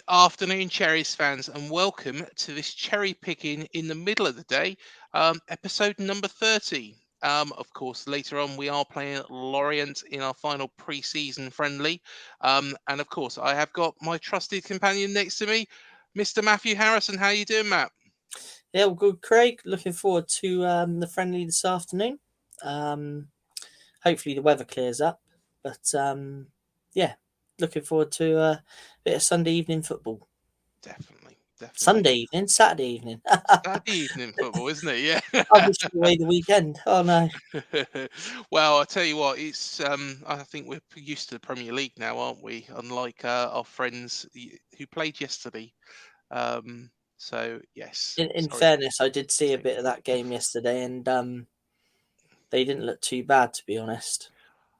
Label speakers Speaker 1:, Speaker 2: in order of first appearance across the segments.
Speaker 1: afternoon, Cherries fans, and welcome to this cherry picking in the middle of the day, episode number 30. Of course, later on we are playing Lorient in our final pre-season friendly, and of course I have got my trusted companion next to me, Mr. Matthew Harrison. How you doing, Matt?
Speaker 2: Yeah, well, good, Craig. Looking forward to the friendly this afternoon. Hopefully the weather clears up, but yeah, looking forward to a bit of Sunday evening football.
Speaker 1: Definitely, definitely.
Speaker 2: Sunday evening, Saturday evening.
Speaker 1: Saturday evening football, isn't it? Yeah.
Speaker 2: I wish you away the weekend. Oh no.
Speaker 1: Well, I tell you what, it's I think we're used to the Premier League now, aren't we? Unlike our friends who played yesterday. So yes,
Speaker 2: In
Speaker 1: sorry
Speaker 2: fairness, I did
Speaker 1: to
Speaker 2: see a
Speaker 1: say.
Speaker 2: bit of that game yesterday, and they didn't look too bad, to be honest.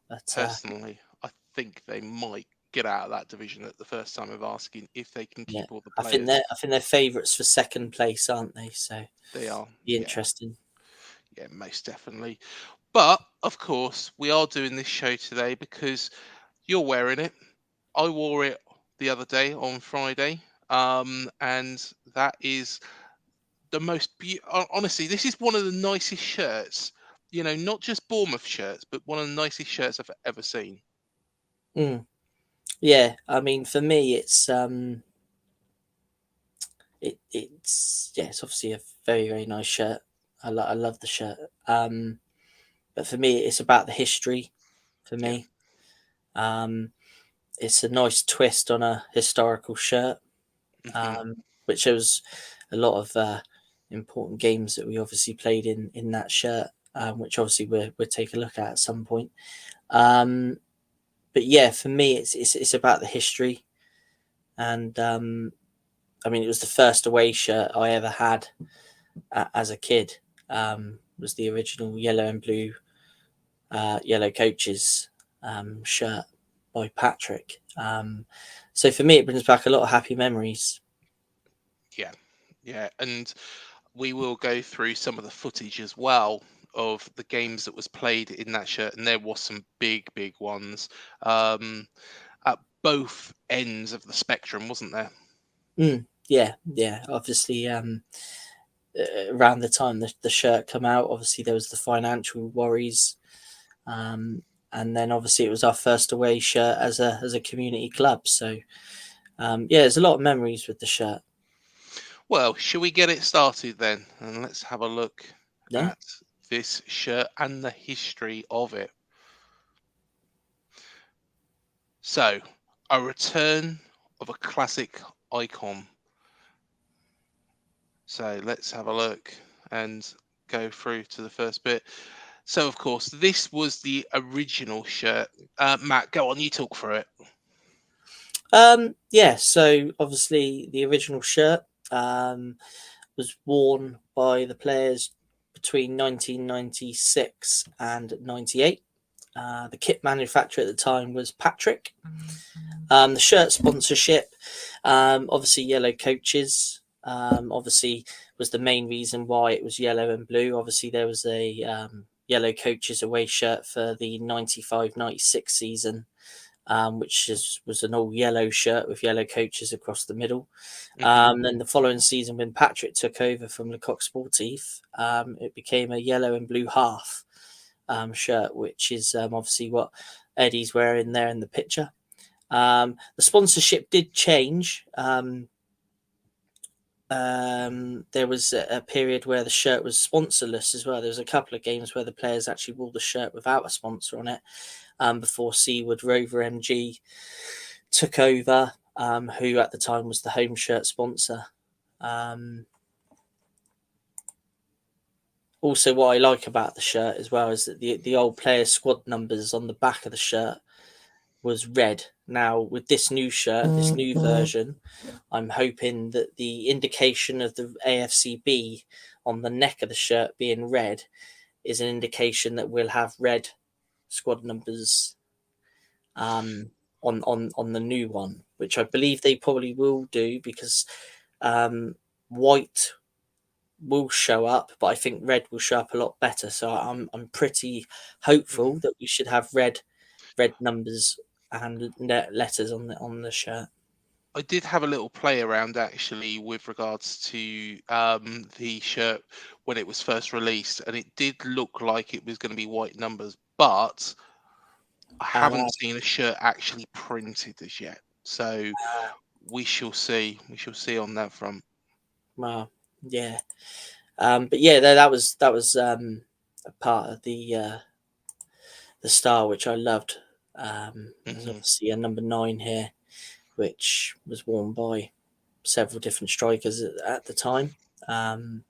Speaker 2: But
Speaker 1: Personally, I think they might get out of that division at the first time of asking if they can
Speaker 2: yeah,
Speaker 1: keep all the
Speaker 2: I think
Speaker 1: players.
Speaker 2: they're favourites for second place, aren't they? So
Speaker 1: They are,
Speaker 2: be
Speaker 1: yeah,
Speaker 2: interesting.
Speaker 1: yeah, most definitely. But of course, we are doing this show today because you're wearing it. I wore it the other day on Friday, and that is the most honestly, this is one of the nicest shirts. Not just Bournemouth shirts, but one of the nicest shirts I've ever seen.
Speaker 2: Mm. Yeah, I mean, for me, it's obviously a very very nice shirt. I love the shirt. But for me, it's about the history. For
Speaker 1: Yeah.
Speaker 2: me, um, it's a nice twist on a historical shirt,
Speaker 1: Hmm.
Speaker 2: which shows a lot of important games that we obviously played in that shirt, which obviously we'll take a look at some point. Um, but yeah, for me, it's about the history, and I mean, it was the first away shirt I ever had as a kid. Was the original yellow and blue yellow coaches shirt by Patrick. So for me, it brings back a lot of happy memories.
Speaker 1: Yeah, yeah, and we will go through some of the footage as well of the games that was played in that shirt, and there was some big, big ones at both ends of the spectrum, wasn't there?
Speaker 2: Yeah, yeah. Obviously, around the time the shirt come out, obviously there was the financial worries, um, and then obviously it was our first away shirt as a community club. So yeah, there's a lot of memories with the shirt.
Speaker 1: Well, shall we get it started then? And let's have a look
Speaker 2: Yeah.
Speaker 1: at this shirt and the history of it. So, a return of a classic icon. So, let's have a look and go through to the first bit. So, of course, this was the original shirt. Matt, go on, you talk through it.
Speaker 2: Yeah. So obviously the original shirt was worn by the players between 1996 and 98. The kit manufacturer at the time was Patrick. The shirt sponsorship, obviously yellow coaches, obviously was the main reason why it was yellow and blue. Obviously there was a yellow coaches away shirt for the 95-96 season, which was an all yellow shirt with yellow coaches across the middle.
Speaker 1: Hmm.
Speaker 2: Then the following season, when Patrick took over from Lecoq Sportif, it became a yellow and blue half shirt, which is obviously what Eddie's wearing there in the picture. The sponsorship did change. There was a period where the shirt was sponsorless as well. There was a couple of games where the players actually wore the shirt without a sponsor on it, before Seawood Rover MG took over, who at the time was the home shirt sponsor. Um, Also, what I like about the shirt as well is that the old player squad numbers on the back of the shirt was red. Now, with this new shirt, this new version, I'm hoping that the indication of the AFCB on the neck of the shirt being red is an indication that we'll have red squad numbers on the new one, which I believe they probably will do because um, white will show up, but I think red will show up a lot better. So I'm pretty hopeful that we should have red numbers and letters on the shirt.
Speaker 1: I did have a little play around actually with regards to the shirt when it was first released, and it did look like it was going to be white numbers, but I
Speaker 2: Uh,
Speaker 1: haven't seen a shirt actually printed as yet. So we shall see. We shall see on that front.
Speaker 2: well, yeah. But yeah, that was a part of the star which I loved. There's
Speaker 1: Hmm.
Speaker 2: obviously a number 9 here, which was worn by several different strikers at the time. Um,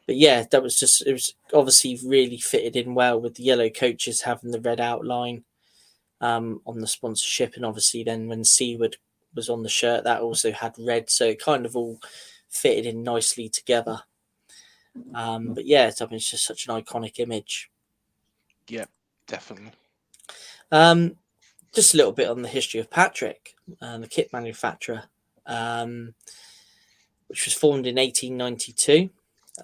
Speaker 2: but yeah, that was just it was obviously really fitted in well with the yellow coaches having the red outline on the sponsorship, and obviously then when Seaward was on the shirt, that also had red, so it kind of all fitted in nicely together. But yeah, I mean, it's just such an iconic image.
Speaker 1: Yep, definitely.
Speaker 2: Um, just a little bit on the history of Patrick, the kit manufacturer, um, which was formed in 1892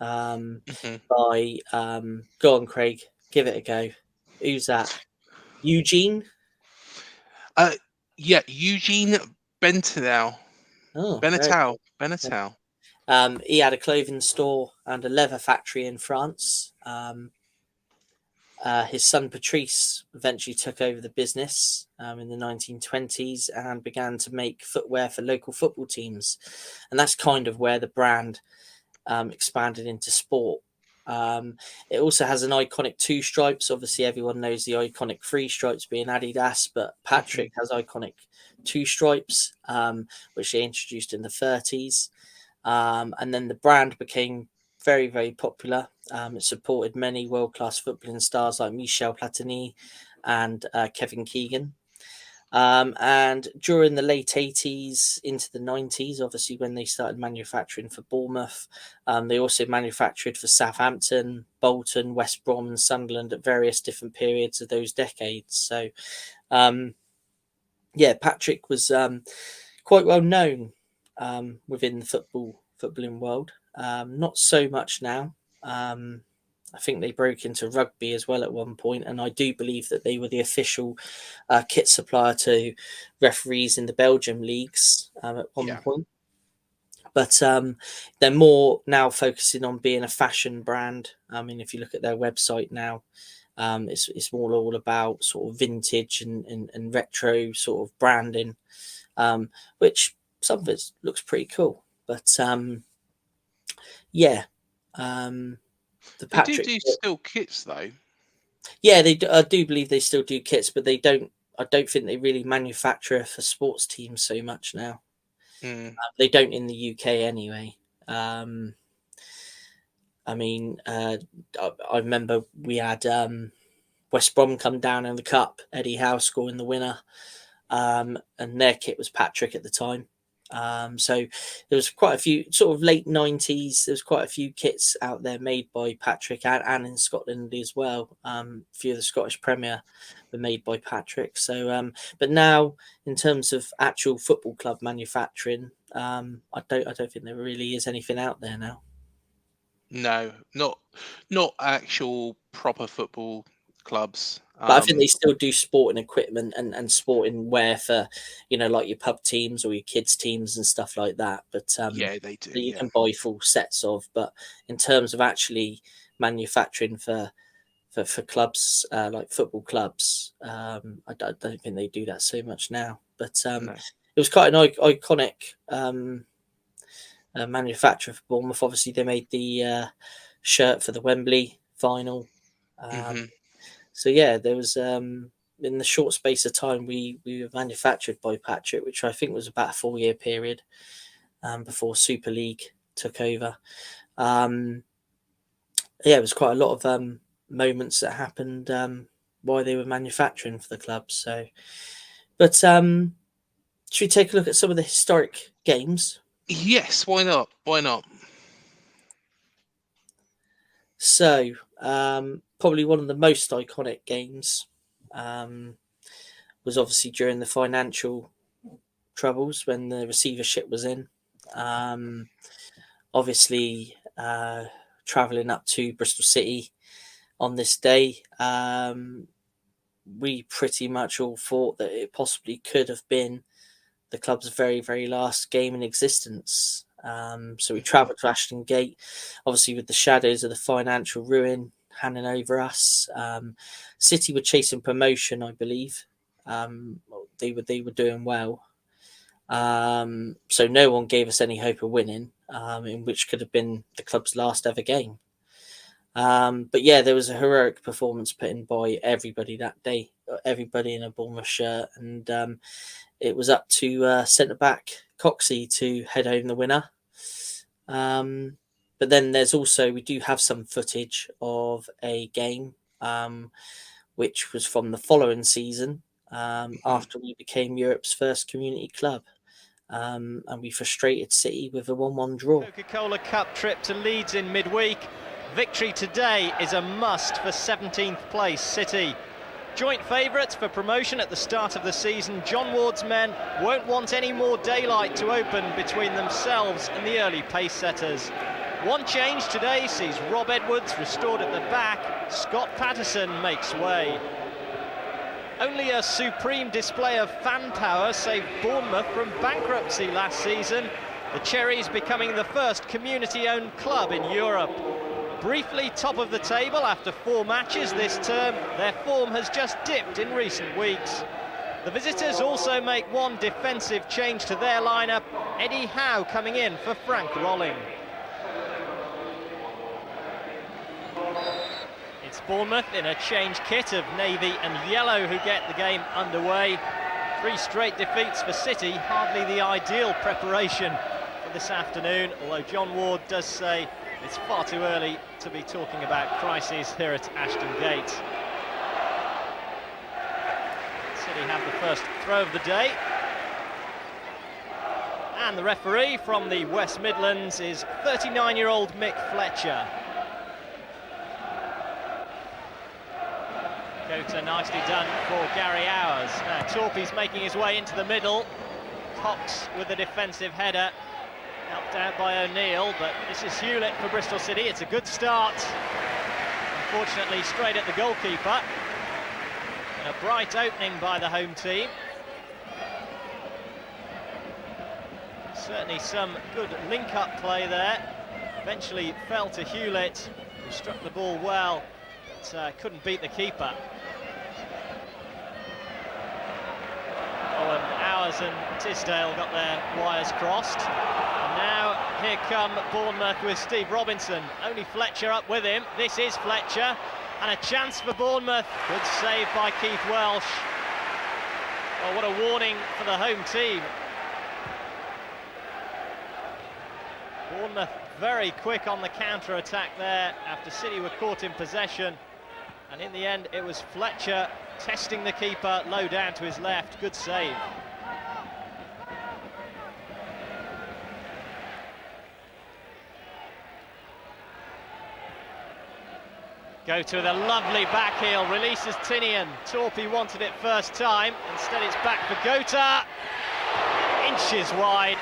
Speaker 2: um,
Speaker 1: Hmm.
Speaker 2: by, go on, Craig, give it a go. Who's that? Eugene?
Speaker 1: Uh, yeah, Eugene Bentonau.
Speaker 2: Oh, very
Speaker 1: Benetal.
Speaker 2: good.
Speaker 1: Benetal.
Speaker 2: He had a clothing store and a leather factory in France. His son Patrice eventually took over the business in the 1920s and began to make footwear for local football teams. And that's kind of where the brand expanded into sport. Um, it also has an iconic 2 stripes. Obviously, everyone knows the iconic 3 stripes being Adidas, but
Speaker 1: Hmm.
Speaker 2: Patrick has iconic 2 stripes, which they introduced in the 30s. And then the brand became very, very popular. It supported many world class footballing stars like Michel Platini and Kevin Keegan. And during the late 80s into the 90s, obviously, when they started manufacturing for Bournemouth, they also manufactured for Southampton, Bolton, West Brom, and Sunderland at various different periods of those decades. So, um, yeah, Patrick was quite well known within the footballing world. Not so much now. Um, I think they broke into rugby as well at one point, and I do believe that they were the official kit supplier to referees in the Belgium leagues at one
Speaker 1: Yeah.
Speaker 2: point. But they're more now focusing on being a fashion brand. I mean, if you look at their website now, it's more all about sort of vintage and retro sort of branding, which some of it looks pretty cool. But yeah, um, the
Speaker 1: They do
Speaker 2: Patrick
Speaker 1: do
Speaker 2: kit,
Speaker 1: still kits though.
Speaker 2: yeah, I do believe they still do kits, but they don't. I don't think they really manufacture for sports teams so much now.
Speaker 1: Mm.
Speaker 2: They don't in the UK anyway. Um, I mean, I remember we had West Brom come down in the cup, Eddie Howe scoring the winner, and their kit was Patrick at the time. So there was quite a few sort of late 90s. There's quite a few kits out there made by Patrick and in Scotland as well. A few of the Scottish Premier were made by Patrick. So, but now in terms of actual football club manufacturing, I don't think there really is anything out there now.
Speaker 1: No, not actual proper football clubs.
Speaker 2: But I think they still do sporting equipment and sporting wear for, like your pub teams or your kids teams and stuff like that. But
Speaker 1: Yeah, they do.
Speaker 2: that you
Speaker 1: Yeah.
Speaker 2: can buy full sets of. But in terms of actually manufacturing for clubs like football clubs, I don't think they do that so much now. But
Speaker 1: No.
Speaker 2: it was quite an iconic manufacturer for Bournemouth. Obviously, they made the shirt for the Wembley final. Um,
Speaker 1: Hmm.
Speaker 2: so yeah, there was in the short space of time we were manufactured by Patrick, which I think was about a 4 year period before Super League took over. Um, yeah, it was quite a lot of moments that happened while they were manufacturing for the club. So, but should we take a look at some of the historic games?
Speaker 1: Yes. Why not? Why not?
Speaker 2: So, probably one of the most iconic games um, was obviously during the financial troubles when the receivership was in. Um, obviously, traveling up to Bristol City on this day, we pretty much all thought that it possibly could have been the club's very, very last game in existence. So we travelled to Ashton Gate, obviously with the shadows of the financial ruin hanging over us. City were chasing promotion, I believe. They were doing well. So no one gave us any hope of winning, in which could have been the club's last ever game. But yeah, there was a heroic performance put in by everybody that day, everybody in a Bournemouth shirt, and it was up to centre back Coxey to head home the winner. But then we do have some footage of a game, which was from the following season, after we became Europe's first community club. And we frustrated City with a 1-1 draw.
Speaker 3: Coca-Cola Cup trip to Leeds in midweek. Victory today is a must for 17th place City. Joint favourites for promotion at the start of the season, John Ward's men won't want any more daylight to open between themselves and the early pace setters. One change today sees Rob Edwards restored at the back. Scott Patterson makes way. Only a supreme display of fan power saved Bournemouth from bankruptcy last season, the Cherries becoming the first community-owned club in Europe. Briefly top of the table after 4 matches this term, their form has just dipped in recent weeks. The visitors also make one defensive change to their lineup, Eddie Howe coming in for Frank Rolling. It's Bournemouth in a change kit of navy and yellow who get the game underway. 3 straight defeats for City, hardly the ideal preparation for this afternoon, although John Ward does say it's far too early to be talking about crises here at Ashton Gate. City have the first throw of the day. And the referee from the West Midlands is 39-year-old Mick Fletcher. Gota nicely done for Gary Hours. Now Torpy's making his way into the middle. Cox with a defensive header. Helped out by O'Neill, but this is Hewlett for Bristol City. It's a good start. Unfortunately, straight at the goalkeeper. And a bright opening by the home team. Certainly some good link-up play there. Eventually fell to Hewlett, who struck the ball well, but couldn't beat the keeper. And Hours and Tisdale got their wires crossed. And now here come Bournemouth with Steve Robinson. Only Fletcher up with him. This is Fletcher. And a chance for Bournemouth. Good save by Keith Welsh. Oh, what a warning for the home team. Bournemouth very quick on the counter-attack there after City were caught in possession. And in the end, it was Fletcher testing the keeper low down to his left. Good save. Gota with a lovely back heel, releases Tinian. Torpy wanted it first time, instead it's back for Gota. Inches wide.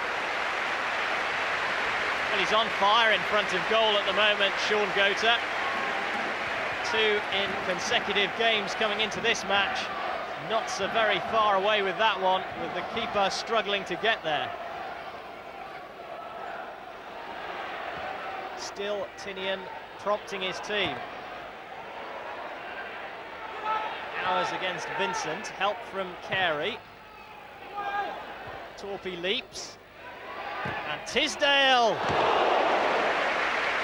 Speaker 3: Well, he's on fire in front of goal at the moment, Sean Gota. 2 in consecutive games coming into this match. Not so very far away with that one, with the keeper struggling to get there. Still Tinian prompting his team. Hours against Vincent, help from Carey. Torpy leaps. And Tisdale!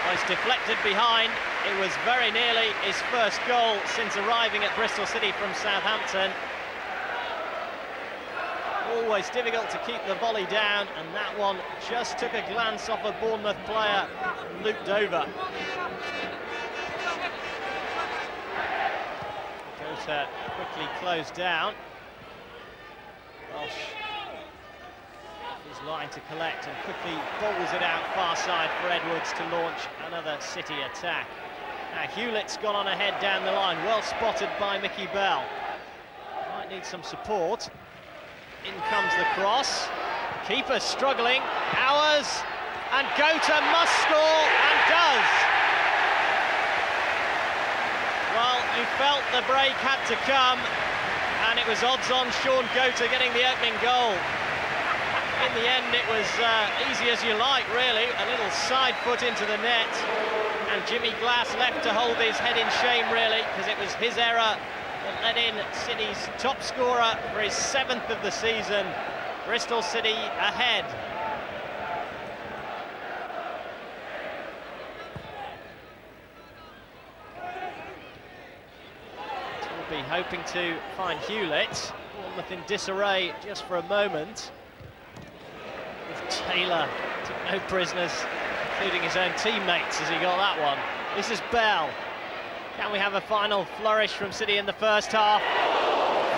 Speaker 3: Was deflected behind. It was very nearly his first goal since arriving at Bristol City from Southampton. Always difficult to keep the volley down, and that one just took a glance off a Bournemouth player and looped over. Gota quickly closed down. Welsh is line to collect and quickly bowls it out far side for Edwards to launch another City attack. Now Hewlett's gone on ahead down the line, well spotted by Mickey Bell. Might need some support. In comes the cross. Keeper struggling. Hours, and Gota must score and does. Well, you felt the break had to come, and it was odds on Sean Gota getting the opening goal. In the end, it was easy as you like, really. A little side foot into the net, and Jimmy Glass left to hold his head in shame, really, because it was his error that led in City's top scorer for his 7th of the season. Bristol City ahead. Torby hoping to find Hewlett. Bournemouth in disarray just for a moment. Taylor took no prisoners, including his own teammates as he got that one. This is Bell. Can we have a final flourish from City in the first half?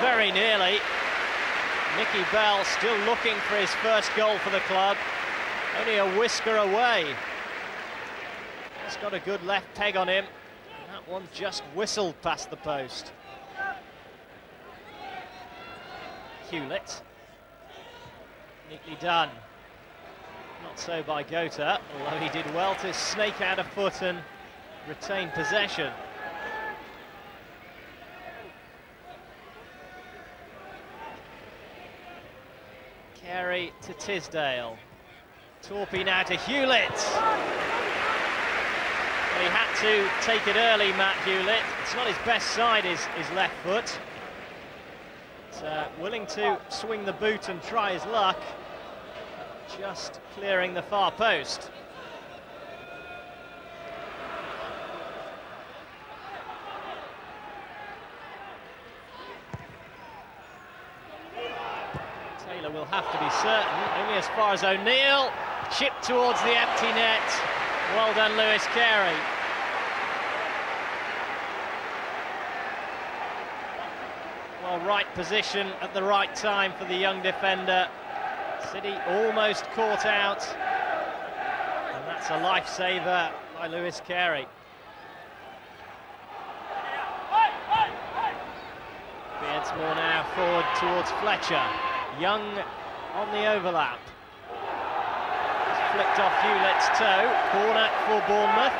Speaker 3: Very nearly. Mickey Bell still looking for his first goal for the club. Only a whisker away. He's got a good left peg on him. And that one just whistled past the post. Hewlett. Neatly done. Not so by Gota, although he did well to snake out a foot and retain possession. Carey to Tisdale. Torpy now to Hewlett. Well, he had to take it early, Matt Hewlett. It's not his best side, his left foot. But, willing to swing the boot and try his luck. Just clearing the far post. Taylor will have to be certain, only as far as O'Neill. Chipped towards the empty net. Well done, Lewis Carey. Well, right position at the right time for the young defender. City almost caught out, and that's a lifesaver by Lewis Carey. Beardsmore now forward towards Fletcher. Young on the overlap. He's flicked off Hewlett's toe. Corner for Bournemouth.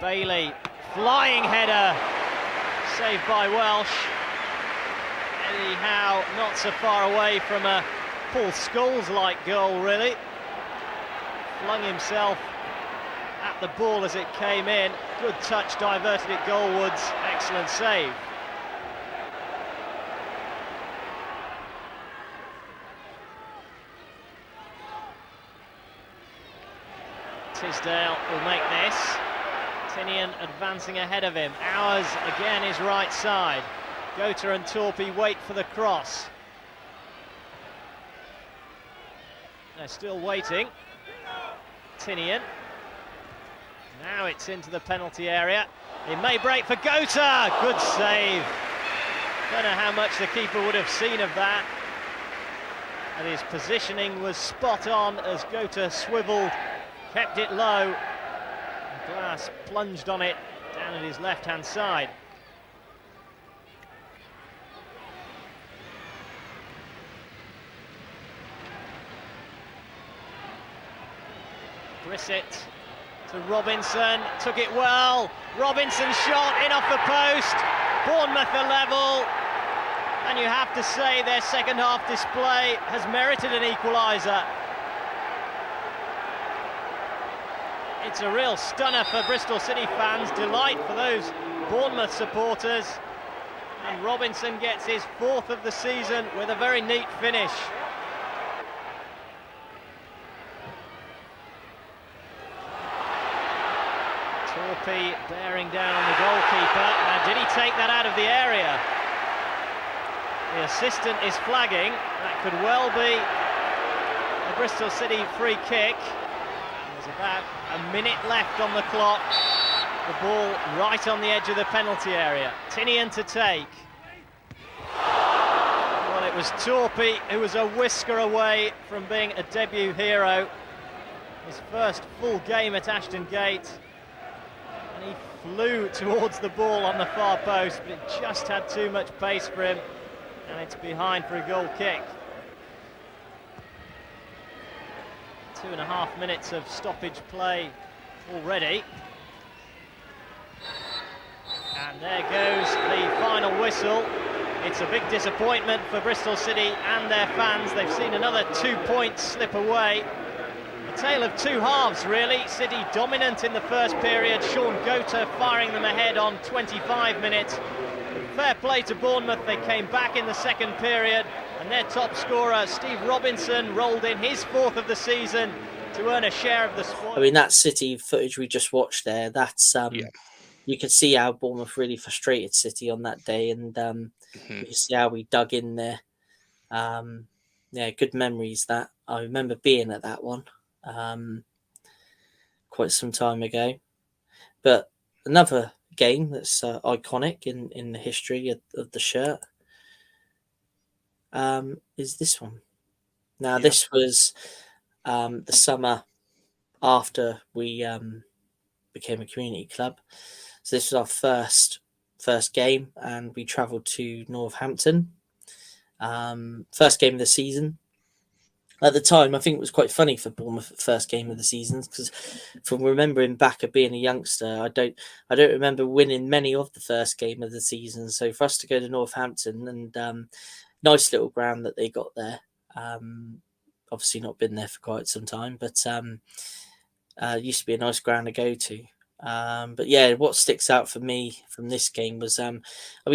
Speaker 3: Bailey. Flying header, saved by Welsh. Eddie Howe not so far away from a Paul Scholes-like goal, really. Flung himself at the ball as it came in. Good touch, diverted it goalwards. Excellent save. Tisdale will make this. Tinian advancing ahead of him. Hours again his right side. Gota and Torpy wait for the cross. They're still waiting. Tinian. Now it's into the penalty area. It may break for Gota. Good save. Don't know how much the keeper would have seen of that. And his positioning was spot on as Gota swiveled, kept it low. Glass plunged on it down at his left-hand side. Brissett to Robinson, took it well. Robinson shot in off the post. Bournemouth are level. And you have to say their second half display has merited an equaliser. It's a real stunner for Bristol City fans, delight for those Bournemouth supporters. And Robinson gets his 4th of the season with a very neat finish. Torpy bearing down on the goalkeeper. Now, did he take that out of the area? The assistant is flagging. That could well be a Bristol City free kick. There's about a minute left on the clock. The ball right on the edge of the penalty area. Tinian to take. Well, it was Torpy who was a whisker away from being a debut hero. His first full game at Ashton Gate. And he flew towards the ball on the far post, but it just had too much pace for him. And it's behind for a goal kick. 2.5 minutes of stoppage play already. And And there goes the final whistle. It's a big disappointment for Bristol City and their fans. They've seen another 2 points slip away. A tale of two halves, really. City dominant in the first period. Sean Gota firing them ahead on 25 minutes. Fair play to Bournemouth. They came back in the second period, and their top scorer, Steve Robinson, rolled in his fourth of the season to earn a share of the spoils.
Speaker 2: I mean, that City footage we just watched there, that's you could see how Bournemouth really frustrated City on that day, and you can see how we dug in there. Yeah, good memories that. I remember being at that one quite some time ago. But another game that's iconic in the history of the shirt is this one. Now, this was the summer after we became a community club. So this was our first game, and we travelled to Northampton. First game of the season. At the time, I think it was quite funny for Bournemouth first game of the season, because from remembering back of being a youngster, I don't remember winning many of the first game of the season. So for us to go to Northampton, and nice little ground that they got there. Obviously not been there for quite some time, but used to be a nice ground to go to. But yeah, what sticks out for me from this game was,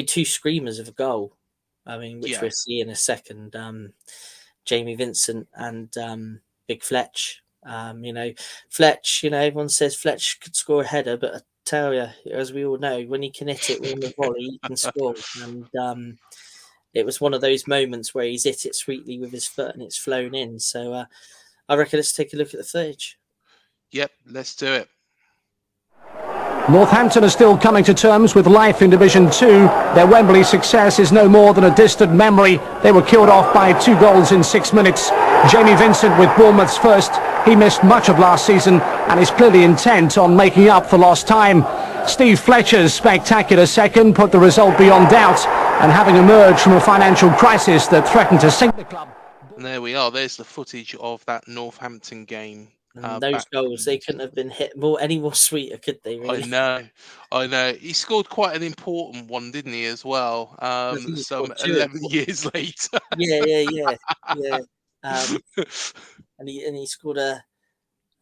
Speaker 2: two screamers of a goal. Which we'll see in a second. Jamie Vincent and Big Fletch. Fletch, everyone says Fletch could score a header, but I tell you, as we all know, when he can hit it with a volley, he can score. And it was one of those moments where he's hit it sweetly with his foot and it's flown in. So I reckon let's take a look at the footage.
Speaker 1: Yep, let's do it.
Speaker 4: Northampton are still coming to terms with life in Division 2. Their Wembley success is no more than a distant memory. They were killed off by 2 goals in 6 minutes. Jamie Vincent with Bournemouth's first. He missed much of last season and is clearly intent on making up for lost time. Steve Fletcher's spectacular second put the result beyond doubt, and having emerged from a financial crisis that threatened to sink the club.
Speaker 1: And there we are. There's the footage of that Northampton game.
Speaker 2: And those goals, they couldn't have been hit any more sweeter, could they? Really?
Speaker 1: I know. He scored quite an important one, didn't he, as well? Some 11 years later.
Speaker 2: Yeah. And he scored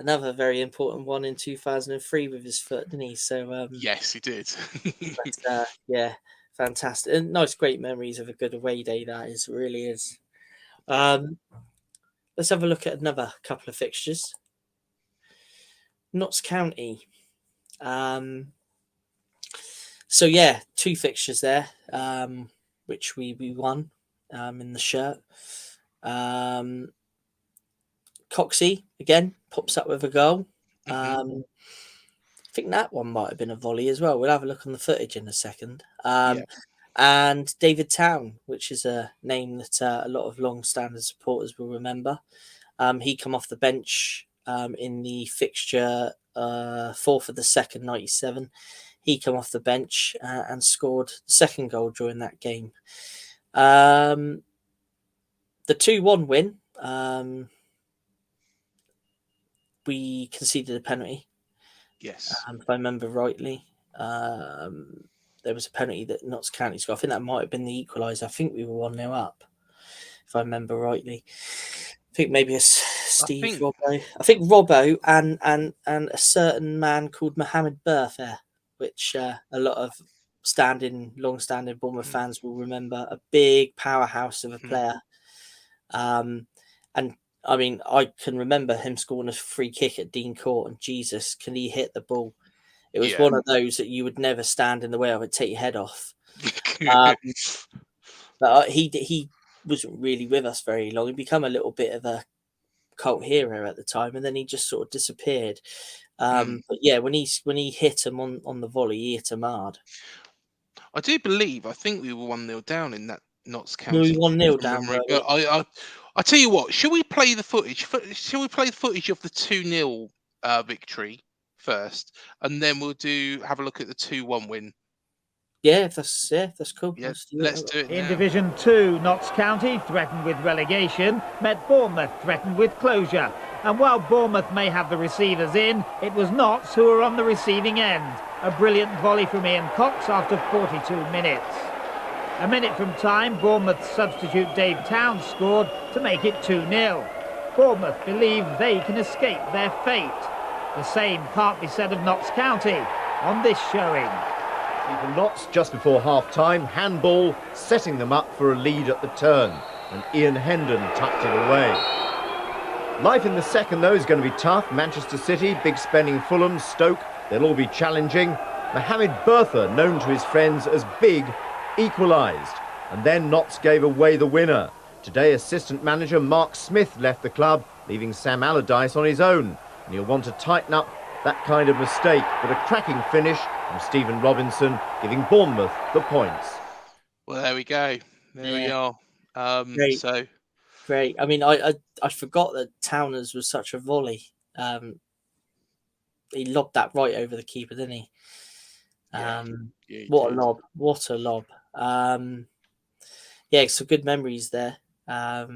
Speaker 2: another very important one in 2003 with his foot, didn't he? So
Speaker 1: yes, he did.
Speaker 2: yeah, fantastic. And nice, great memories of a good away day. That is, really is. Let's have a look at another couple of fixtures. Notts County. So yeah, 2 fixtures there, which we won in the shirt. Coxey again pops up with a goal. I think that one might have been a volley as well. We'll have a look on the footage in a second. And David Town, which is a name that a lot of long-standing supporters will remember. He come off the bench in the fixture 4th of the 2nd, 97. He come off the bench and scored the second goal during that game. The 2-1 win, we conceded a penalty.
Speaker 1: Yes.
Speaker 2: If I remember rightly. There was a penalty that Notts County scored. I think that might have been the equaliser. I think we were 1-0 up, if I remember rightly. I think maybe a Robbo. I think Robbo and a certain man called Mohammed Bertha, which a lot of long-standing Bournemouth fans will remember. A big powerhouse of a player. And I can remember him scoring a free kick at Dean Court, and Jesus, can he hit the ball? It was one of those that you would never stand in the way of and take your head off. But he wasn't really with us very long. He became a little bit of a cult hero at the time, and then he just sort of disappeared. But yeah, when he hit him on the volley, he hit him hard.
Speaker 1: I think we were 1-0 down in that Notts County.
Speaker 2: We were 1-0 down.
Speaker 1: But I tell you what, shall we play the footage? Shall we play the footage of the 2-0 victory first, and then we'll have a look at the 2-1 win?
Speaker 2: Yeah, that's cool.
Speaker 1: Yeah, let's do it.
Speaker 5: In
Speaker 1: now.
Speaker 5: Division 2, Notts County, threatened with relegation, met Bournemouth, threatened with closure. And while Bournemouth may have the receivers in, it was Notts who were on the receiving end. A brilliant volley from Ian Cox after 42 minutes. A minute from time, Bournemouth substitute Dave Towns scored to make it 2-0. Bournemouth believe they can escape their fate. The same can't be said of Notts County on this showing.
Speaker 6: Even Notts just before half-time, handball setting them up for a lead at the turn, and Ian Hendon tucked it away. Life in the second, though, is going to be tough. Manchester City, big spending Fulham, Stoke, they'll all be challenging. Mohamed Bertha, known to his friends as Big, equalised, and then Notts gave away the winner. Today, assistant manager Mark Smith left the club, leaving Sam Allardyce on his own, and he'll want to tighten up that kind of mistake. But a cracking finish from Stephen Robinson, giving Bournemouth the points.
Speaker 1: Well, there we go. There we are.
Speaker 2: Great.
Speaker 1: So
Speaker 2: Great. I mean, I forgot that Towners was such a volley. He lobbed that right over the keeper, didn't he? What a lob! What a lob! Yeah, some good memories there. I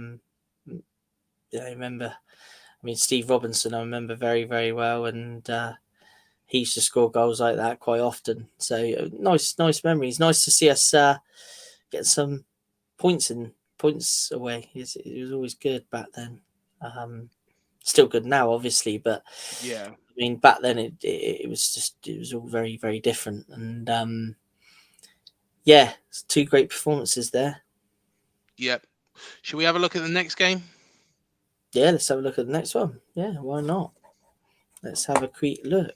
Speaker 2: remember. I mean, Steve Robinson, I remember very, very well, and he used to score goals like that quite often. So nice memories. Nice to see us get some points away. It was always good back then. Still good now, obviously, but
Speaker 1: yeah.
Speaker 2: I mean, back then it was all very, very different, and yeah, it's two great performances there.
Speaker 1: Yep. Should we have a look at the next game?
Speaker 2: Yeah, let's have a look at the next one. Yeah, why not? Let's have a quick look.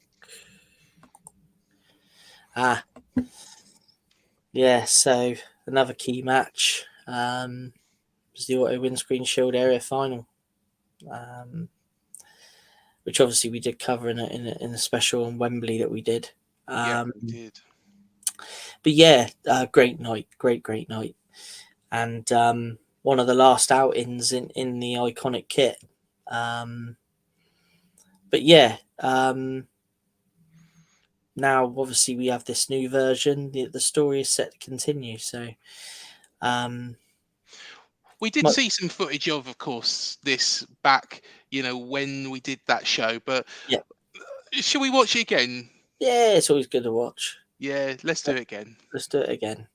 Speaker 2: Yeah, so another key match was the Auto Windscreens Shield Area Final, which obviously we did cover in a special on Wembley that we did.
Speaker 1: Yeah, we did.
Speaker 2: But yeah, great night, great night, and one of the last outings in the iconic kit. But yeah, now obviously we have this new version. The story is set to continue. So
Speaker 1: we did see some footage of course, this back, when we did that show. But
Speaker 2: yeah,
Speaker 1: should we watch it again?
Speaker 2: Yeah, it's always good to watch.
Speaker 1: Yeah, let's do it again.
Speaker 2: Let's do it again.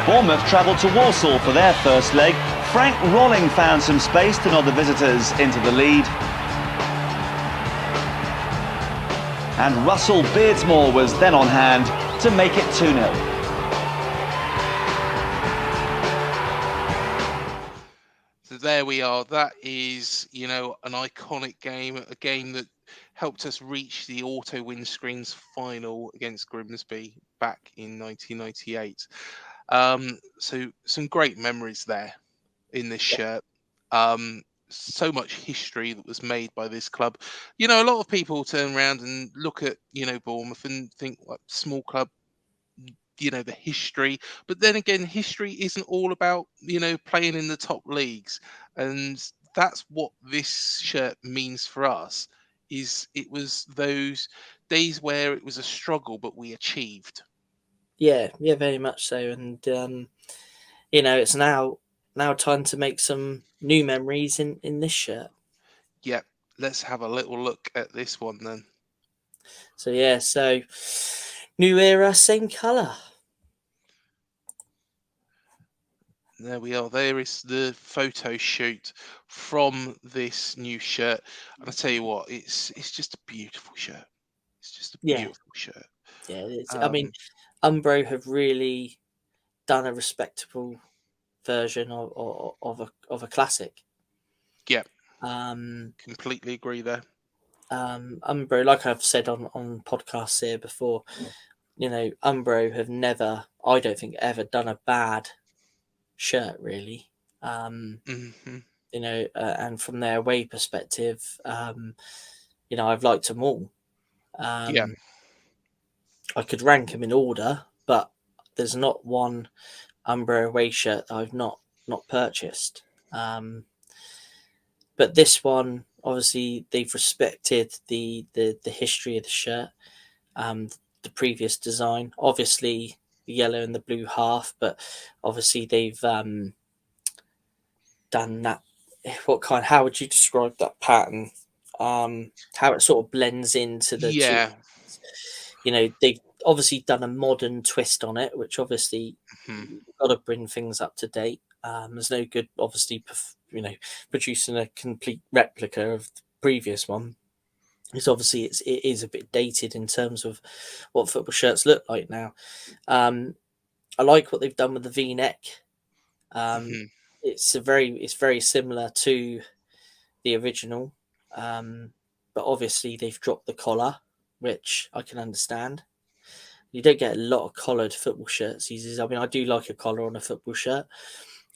Speaker 7: Bournemouth travelled to Walsall for their first leg. Frank Rolling found some space to nod the visitors into the lead. And Russell Beardsmore was then on hand to make it 2-0.
Speaker 1: So there we are. That is, an iconic game, a game that helped us reach the Auto Windscreens final against Grimsby back in 1998. So some great memories there in this shirt. So much history that was made by this club. A lot of people turn around and look at, Bournemouth and think, like, small club, the history. But then again, history isn't all about, playing in the top leagues. And that's what this shirt means for us, is it was those days where it was a struggle, but we achieved.
Speaker 2: Yeah, very much so. And, it's now time to make some new memories in this shirt.
Speaker 1: Yep. Let's have a little look at this one then.
Speaker 2: So, yeah, new era, same colour.
Speaker 1: There we are. There is the photo shoot from this new shirt. And I tell you what, it's just a beautiful shirt. It's just a beautiful shirt.
Speaker 2: Yeah, it is. I mean, Umbro have really done a respectable version of a classic.
Speaker 1: Yeah. Completely agree there.
Speaker 2: Umbro, like I've said on podcasts here before, Umbro have never, I don't think, ever done a bad shirt, really. And from their away perspective, I've liked them all. I could rank them in order, but there's not one Umbro away shirt that I've not purchased. But this one, obviously, they've respected the history of the shirt, the previous design. Obviously, the yellow and the blue half, but obviously they've done that. How would you describe that pattern? How it sort of blends into the they've obviously done a modern twist on it, which obviously you've got to bring things up to date. There's no good, obviously, producing a complete replica of the previous one. Because obviously it is a bit dated in terms of what football shirts look like now. I like what they've done with the V-neck. It's very similar to the original, but obviously they've dropped the collar, which I can understand. You don't get a lot of collared football shirts these days. I mean, I do like a collar on a football shirt,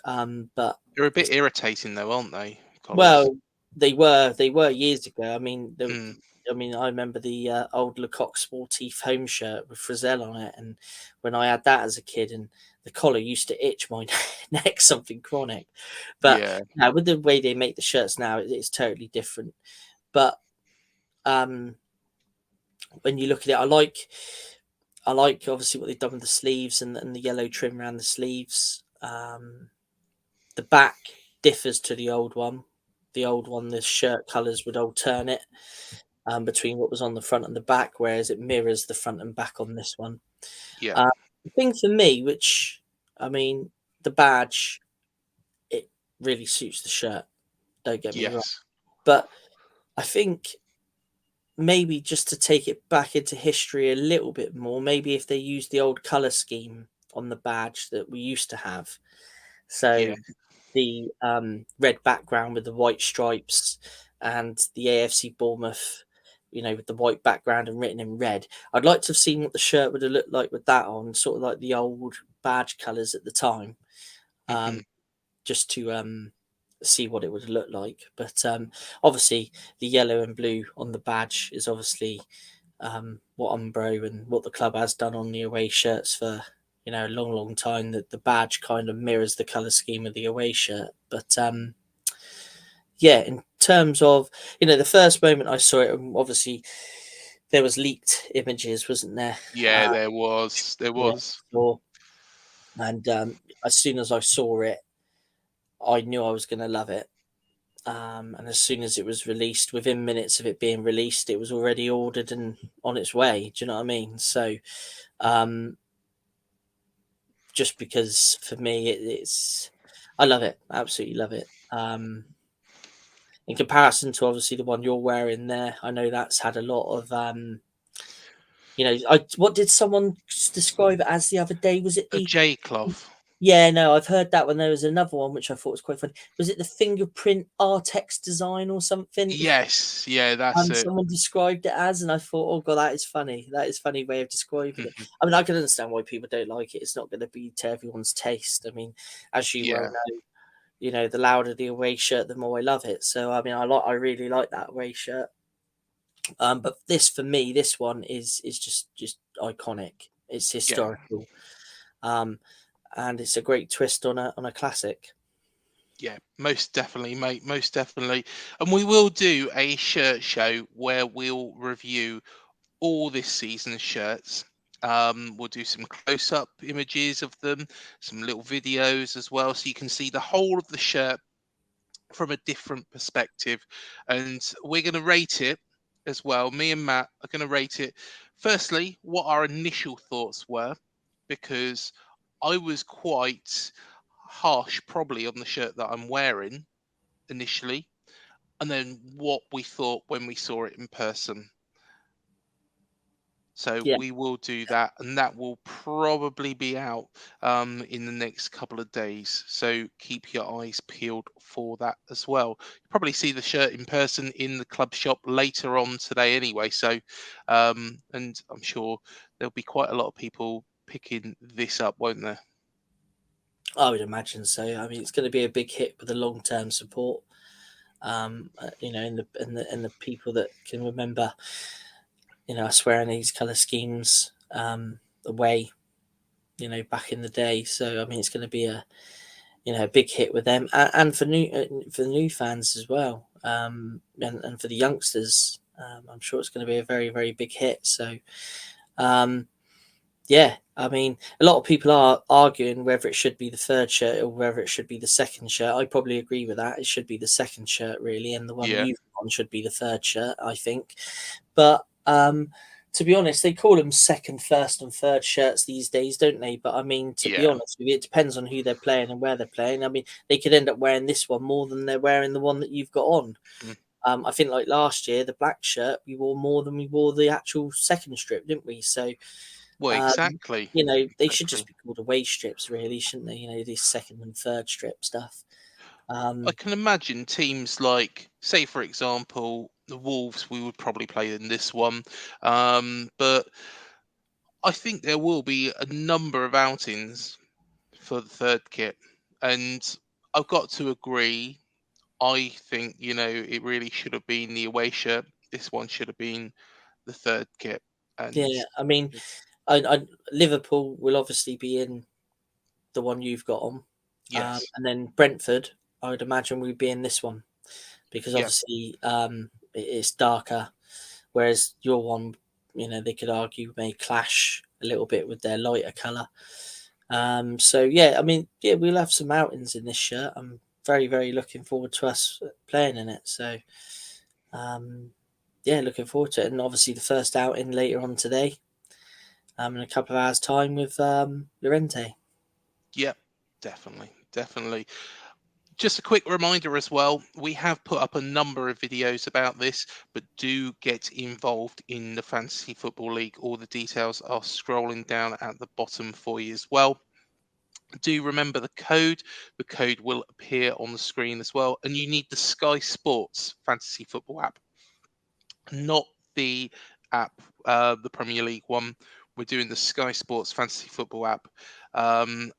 Speaker 2: but
Speaker 1: They're a bit irritating though, aren't they? Collars?
Speaker 2: Well, they were years ago. I mean, I remember the old Lecoq Sportif home shirt with Frizzell on it, and when I had that as a kid, and the collar used to itch my neck, something chronic. But now with the way they make the shirts now, it's totally different. But when you look at it, I like obviously what they've done with the sleeves and the yellow trim around the sleeves. The back differs to the old one. The old one, the shirt colours would alternate between what was on the front and the back, whereas it mirrors the front and back on this one.
Speaker 1: Yeah.
Speaker 2: The thing for me, which, I mean, the badge, it really suits the shirt. Don't get me wrong. But I think maybe just to take it back into history a little bit more, maybe if they used the old colour scheme on the badge that we used to have. So the red background with the white stripes and the AFC Bournemouth, with the white background and written in red. I'd like to have seen what the shirt would have looked like with that on, sort of like the old badge colours at the time, just to see what it would look like. But obviously the yellow and blue on the badge is obviously what Umbro and what the club has done on the away shirts for a long time. That the badge kind of mirrors the color scheme of the away shirt. But in terms of the first moment I saw it, obviously there was leaked images, wasn't there?
Speaker 1: There was.
Speaker 2: And as soon as I saw it, I knew I was going to love it. And as soon as it was released, within minutes of it being released, it was already ordered and on its way. Do you know what I mean? So just because for me, I love it. I absolutely love it. In comparison to obviously the one you're wearing there, I know that's had a lot of, what did someone describe it as the other day? Was it the
Speaker 1: J cloth?
Speaker 2: Yeah, no, I've heard that one. There was another one which I thought was quite funny. Was it the fingerprint Artex design or something?
Speaker 1: Yes, that's it.
Speaker 2: Someone described it as, and I thought, oh god, that is funny. That is a funny way of describing it. I mean, I can understand why people don't like it. It's not going to be to everyone's taste. I mean, as you well know, the louder the away shirt, the more I love it. So I mean, I really like that away shirt. But this for me, this one is just iconic. It's historical. And it's a great twist on a classic.
Speaker 1: Yeah, most definitely, mate. Most definitely. And we will do a shirt show where we'll review all this season's shirts. We'll do some close-up images of them, some little videos as well, so you can see the whole of the shirt from a different perspective. And we're going to rate it as well. Me and Matt are going to rate it. Firstly, what our initial thoughts were, because I was quite harsh probably on the shirt that I'm wearing initially, and then what we thought when we saw it in person. So we will do that, and that will probably be out in the next couple of days. So keep your eyes peeled for that as well. You'll probably see the shirt in person in the club shop later on today anyway. So, and I'm sure there'll be quite a lot of people picking this up, won't there?
Speaker 2: I would imagine so. I mean, it's going to be a big hit with the long-term support. And the people that can remember, us wearing these colour schemes away, back in the day. So I mean, it's going to be a big hit with them, and for the new fans as well, and for the youngsters. I'm sure it's going to be a very, very big hit. So. I mean, a lot of people are arguing whether it should be the third shirt or whether it should be the second shirt. I probably agree with that. It should be the second shirt, really, and the one you've on should be the third shirt, I think. But to be honest, they call them second, first, and third shirts these days, don't they? But I mean, to be
Speaker 1: Yeah.
Speaker 2: honest with you, it depends on who they're playing and where they're playing. I mean, they could end up wearing this one more than they're wearing the one that you've got on.
Speaker 1: Mm.
Speaker 2: I think like last year, the black shirt we wore more than we wore the actual second strip, didn't we? So,
Speaker 1: Well, exactly.
Speaker 2: you know, they should
Speaker 1: Exactly.
Speaker 2: just be called away strips, really, shouldn't they? You know, these second and third strip stuff.
Speaker 1: I can imagine teams like, say, for example, the Wolves, we would probably play in this one. But I think there will be a number of outings for the third kit. And I've got to agree. I think, it really should have been the away shirt. This one should have been the third kit. And
Speaker 2: Yeah, I mean, Liverpool will obviously be in the one you've got on.
Speaker 1: yes,
Speaker 2: And then Brentford, I would imagine we'd be in this one because
Speaker 1: yeah,
Speaker 2: obviously it's darker, whereas your one, you know, they could argue may clash a little bit with their lighter colour. So yeah, I mean, yeah, we'll have some outings in this shirt. I'm very, very looking forward to us playing in it. So yeah, looking forward to it. And obviously the first outing later on today, in a couple of hours' time with Llorente.
Speaker 1: yeah, definitely. Just a quick reminder as well, we have put up a number of videos about this, but do get involved in the Fantasy Football League. All the details are scrolling down at the bottom for you as well. Do remember the code. The code will appear on the screen as well. And you need the Sky Sports Fantasy Football app, not the app, the Premier League one. We're doing the Sky Sports Fantasy Football app. And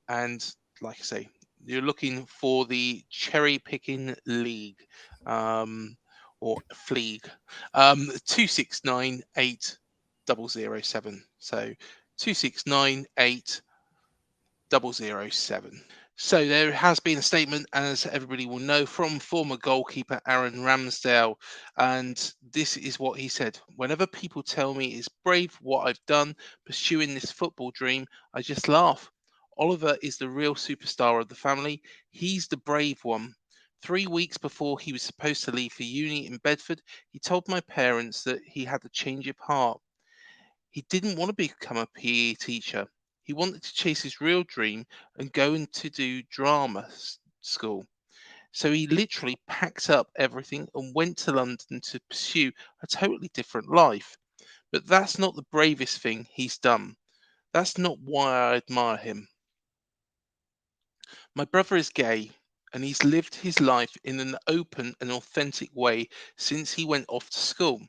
Speaker 1: like I say, you're looking for the cherry picking league, or fleague, 2698007. So 2698007. So there has been a statement, as everybody will know, from former goalkeeper Aaron Ramsdale. And this is what he said. Whenever people tell me it's brave what I've done pursuing this football dream, I just laugh. Oliver is the real superstar of the family. He's the brave one. 3 weeks before he was supposed to leave for uni in Bedford, he told my parents that he had a change of heart. He didn't want to become a PE teacher. He wanted to chase his real dream and go into do drama school. So he literally packed up everything and went to London to pursue a totally different life. But that's not the bravest thing he's done. That's not why I admire him. My brother is gay and he's lived his life in an open and authentic way since he went off to school.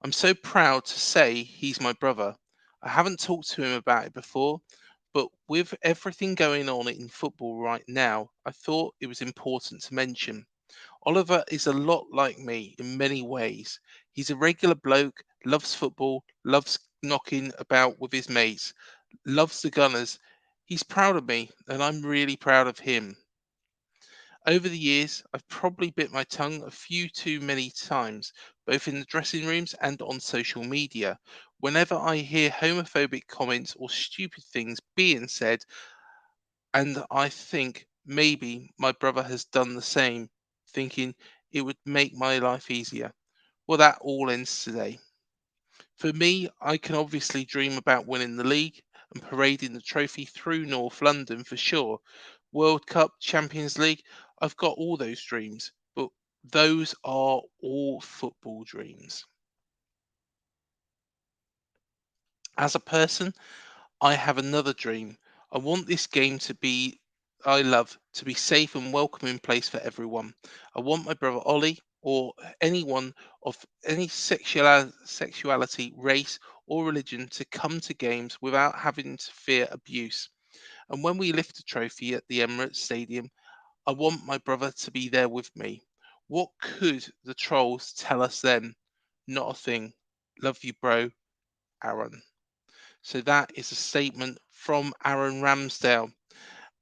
Speaker 1: I'm so proud to say he's my brother. I haven't talked to him about it before, but with everything going on in football right now, I thought it was important to mention. Oliver is a lot like me in many ways. He's a regular bloke, loves football, loves knocking about with his mates, loves the Gunners. He's proud of me, and I'm really proud of him. Over the years, I've probably bit my tongue a few too many times, both in the dressing rooms and on social media. Whenever I hear homophobic comments or stupid things being said, and I think maybe my brother has done the same, thinking it would make my life easier. Well, that all ends today. For me, I can obviously dream about winning the league and parading the trophy through North London for sure. World Cup, Champions League, I've got all those dreams, but those are all football dreams. As a person, I have another dream. I want this game to be, I love, to be safe and welcoming place for everyone. I want my brother Ollie or anyone of any sexuality, race, or religion to come to games without having to fear abuse. And when we lift the trophy at the Emirates Stadium, I want my brother to be there with me. What could the trolls tell us then? Not a thing. Love you, bro, Aaron. So that is a statement from Aaron Ramsdale.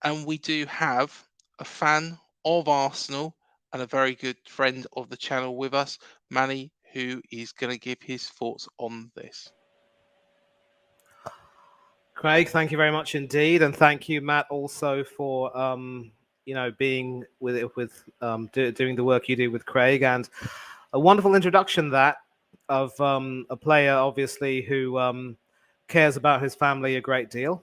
Speaker 1: And we do have a fan of Arsenal and a very good friend of the channel with us, Manny, who is going to give his thoughts on this.
Speaker 8: Craig, thank you very much indeed, and thank you, Matt, also for being doing the work you do with Craig, and a wonderful introduction that. of a player, obviously, who cares about his family a great deal.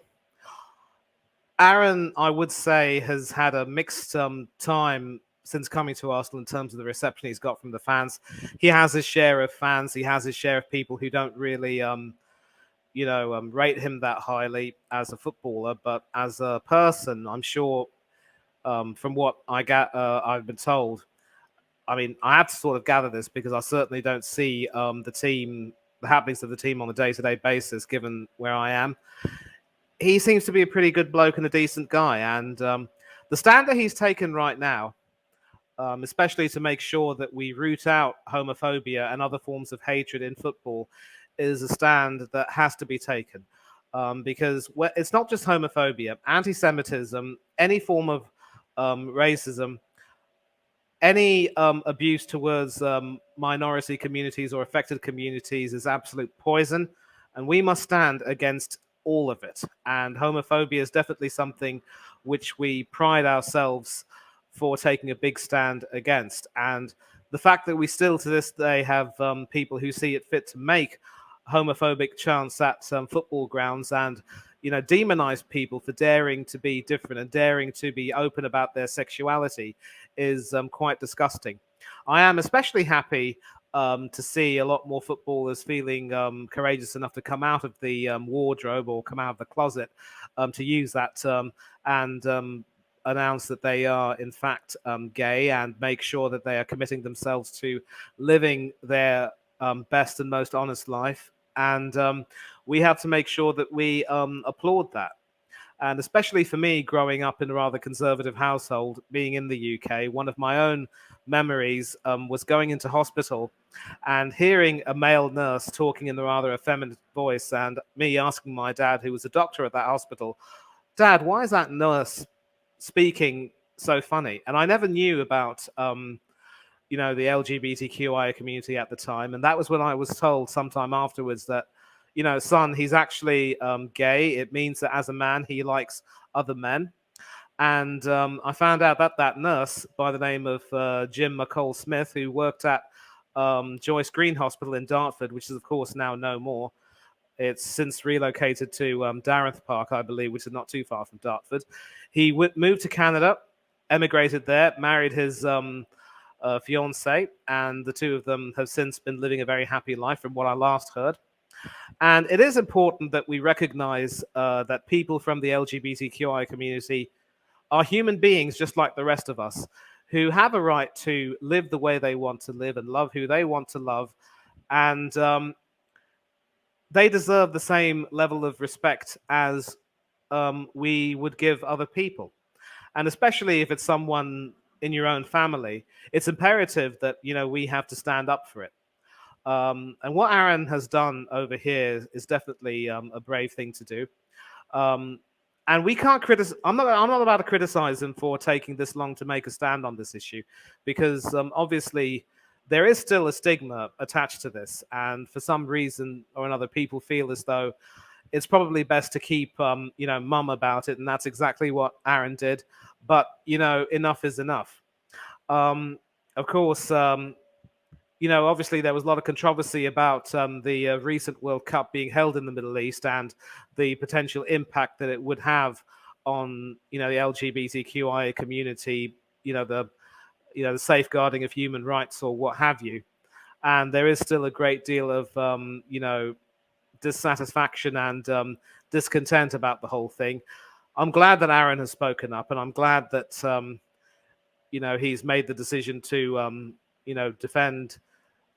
Speaker 8: Aaron, I would say, has had a mixed time since coming to Arsenal in terms of the reception he's got from the fans. He has his share of fans. He has his share of people who don't really, rate him that highly as a footballer. But as a person, I'm sure, from what I've been told, I mean, I have to sort of gather this because I certainly don't see the happenings of the team on a day-to-day basis, given where I am. He seems to be a pretty good bloke and a decent guy. And the stand that he's taken right now, especially to make sure that we root out homophobia and other forms of hatred in football, is a stand that has to be taken. Because it's not just homophobia, anti-Semitism, any form of racism, any abuse towards minority communities or affected communities is absolute poison, and we must stand against all of it. And homophobia is definitely something which we pride ourselves for taking a big stand against. And the fact that we still to this day have people who see it fit to make homophobic chants at football grounds and demonize people for daring to be different and daring to be open about their sexuality is quite disgusting. I am especially happy to see a lot more footballers feeling courageous enough to come out of the wardrobe or come out of the closet, to use that term, and announce that they are in fact gay and make sure that they are committing themselves to living their best and most honest life. And we have to make sure that we applaud that. And especially for me, growing up in a rather conservative household, being in the UK, one of my own memories was going into hospital and hearing a male nurse talking in a rather effeminate voice, and me asking my dad, who was a doctor at that hospital, "Dad, why is that nurse speaking so funny?" And I never knew about the LGBTQI community at the time. And that was when I was told sometime afterwards that, son, he's actually gay. It means that as a man, he likes other men. And I found out that nurse by the name of Jim McCall Smith, who worked at Joyce Green Hospital in Dartford, which is, of course, now no more. It's since relocated to Dartmouth Park, I believe, which is not too far from Dartford. He moved to Canada, emigrated there, married his fiance, and the two of them have since been living a very happy life from what I last heard. And it is important that we recognize that people from the LGBTQI community are human beings just like the rest of us, who have a right to live the way they want to live and love who they want to love. And they deserve the same level of respect as we would give other people. And especially if it's someone in your own family, it's imperative that we have to stand up for it. And what Aaron has done over here is definitely a brave thing to do. And we can't criticize. I'm not about to criticize him for taking this long to make a stand on this issue, because obviously there is still a stigma attached to this, and for some reason or another, people feel as though it's probably best to keep mum about it, and that's exactly what Aaron did. But enough is enough. Of course, obviously there was a lot of controversy about the recent World Cup being held in the Middle East and the potential impact that it would have on the LGBTQI community, the safeguarding of human rights or what have you. And there is still a great deal of dissatisfaction and discontent about the whole thing. I'm glad that Aaron has spoken up, and I'm glad that he's made the decision to defend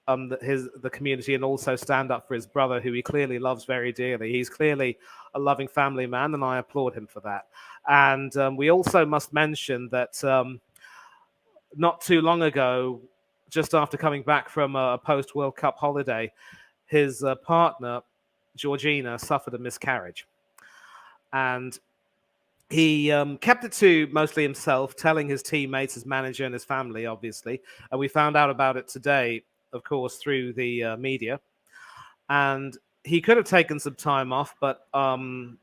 Speaker 8: the community and also stand up for his brother, who he clearly loves very dearly. He's clearly a loving family man, and I applaud him for that. And we also must mention that not too long ago, just after coming back from a post-World Cup holiday, his partner, Georgina, suffered a miscarriage. And he kept it to mostly himself, telling his teammates, his manager, and his family, obviously. And we found out about it today, of course, through the media. And he could have taken some time off, but and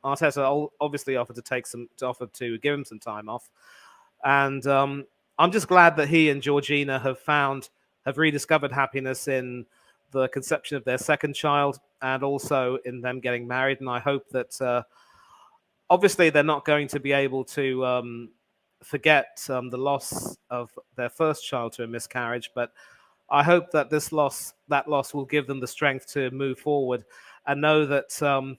Speaker 8: Arteta obviously offered to give him some time off. And I'm just glad that he and Georgina have rediscovered happiness in the conception of their second child, and also in them getting married. And I hope that obviously they're not going to be able to forget the loss of their first child to a miscarriage, but I hope that that loss will give them the strength to move forward and know that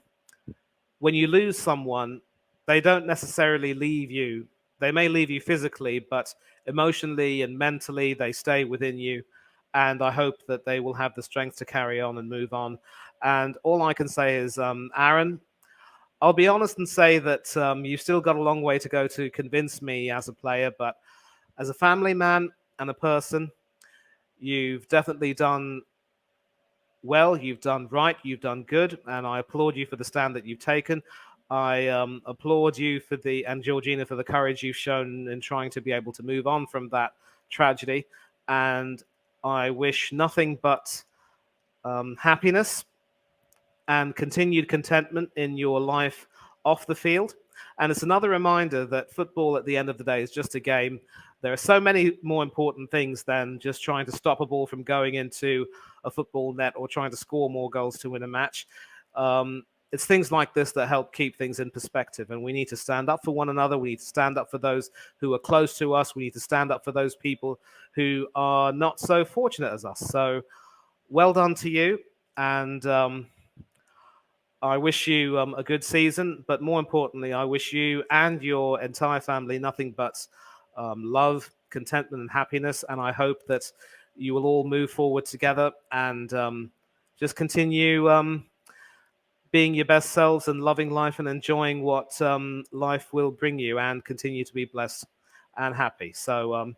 Speaker 8: when you lose someone, they don't necessarily leave you. They may leave you physically, but emotionally and mentally, they stay within you. And I hope that they will have the strength to carry on and move on. And all I can say is, Aaron, I'll be honest and say that you've still got a long way to go to convince me as a player, but as a family man and a person, you've definitely done well, you've done right, you've done good, and I applaud you for the stand that you've taken. I applaud you and Georgina for the courage you've shown in trying to be able to move on from that tragedy. And I wish nothing but happiness and continued contentment in your life off the field. And it's another reminder that football at the end of the day is just a game. There are so many more important things than just trying to stop a ball from going into a football net or trying to score more goals to win a match. It's things like this that help keep things in perspective. And we need to stand up for one another. We need to stand up for those who are close to us. We need to stand up for those people who are not so fortunate as us. So well done to you. And I wish you a good season, but more importantly, I wish you and your entire family nothing but love, contentment, and happiness. And I hope that you will all move forward together and just continue being your best selves and loving life and enjoying what life will bring you, and continue to be blessed and happy. So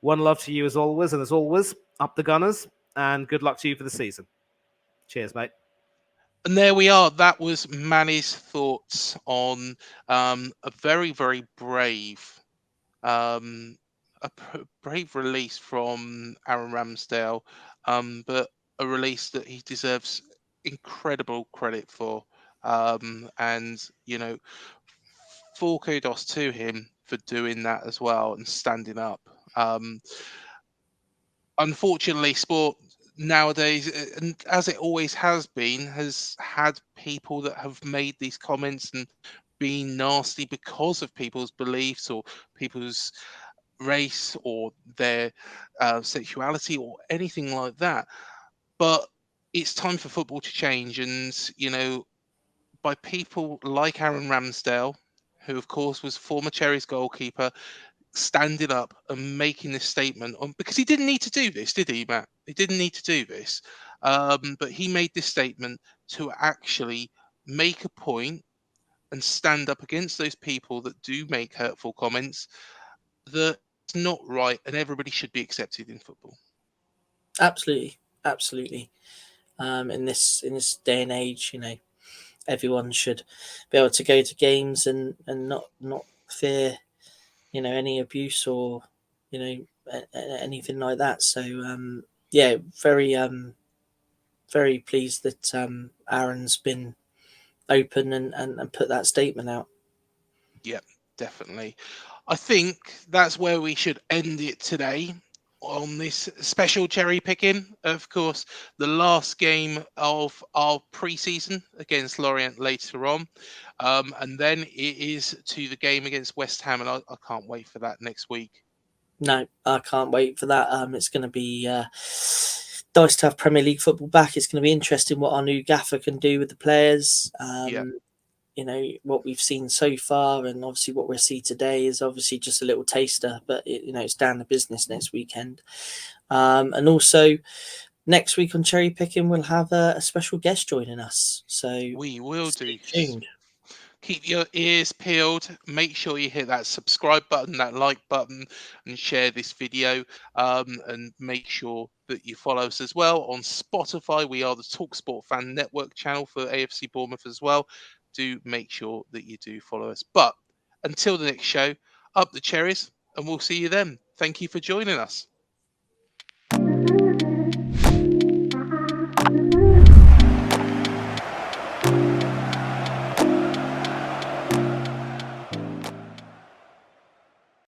Speaker 8: one love to you as always, and as always, up the Gunners, and good luck to you for the season. Cheers, mate.
Speaker 1: And there we are. That was Manny's thoughts on a very, very brave, brave release from Aaron Ramsdale, but a release that he deserves incredible credit for. And full kudos to him for doing that as well and standing up. Unfortunately, sport nowadays, and as it always has been, has had people that have made these comments and been nasty because of people's beliefs or people's race or their sexuality or anything like that. But it's time for football to change, and by people like Aaron Ramsdale, who of course was former Cherries goalkeeper, standing up and making this statement on, because he didn't need to do this, did he, Matt? He didn't need to do this, but he made this statement to actually make a point and stand up against those people that do make hurtful comments. That it's not right, and everybody should be accepted in football.
Speaker 2: Absolutely. In this day and age, everyone should be able to go to games and not fear, any abuse or anything like that. So yeah, very pleased that Aaron's been open and put that statement out.
Speaker 1: Yeah, definitely. I think that's where we should end it today on this special cherry picking. Of course, the last game of our pre-season against Lorient later on, and then it is to the game against West Ham, and I can't wait for that next week.
Speaker 2: No, I can't wait for that. It's going to be nice to have Premier League football back. It's going to be interesting what our new gaffer can do with the players.
Speaker 1: Yeah.
Speaker 2: What we've seen so far, and obviously what we'll see today is obviously just a little taster, but it's down to business next weekend. And also next week on Cherry Picking, we'll have a special guest joining us. So
Speaker 1: we will do.
Speaker 2: Tuned.
Speaker 1: Keep your ears peeled. Make sure you hit that subscribe button, that like button, and share this video. And make sure that you follow us as well on Spotify. We are the Talksport Fan Network channel for AFC Bournemouth as well. Do make sure that you do follow us. But until the next show, up the cherries, and we'll see you then. Thank you for joining us.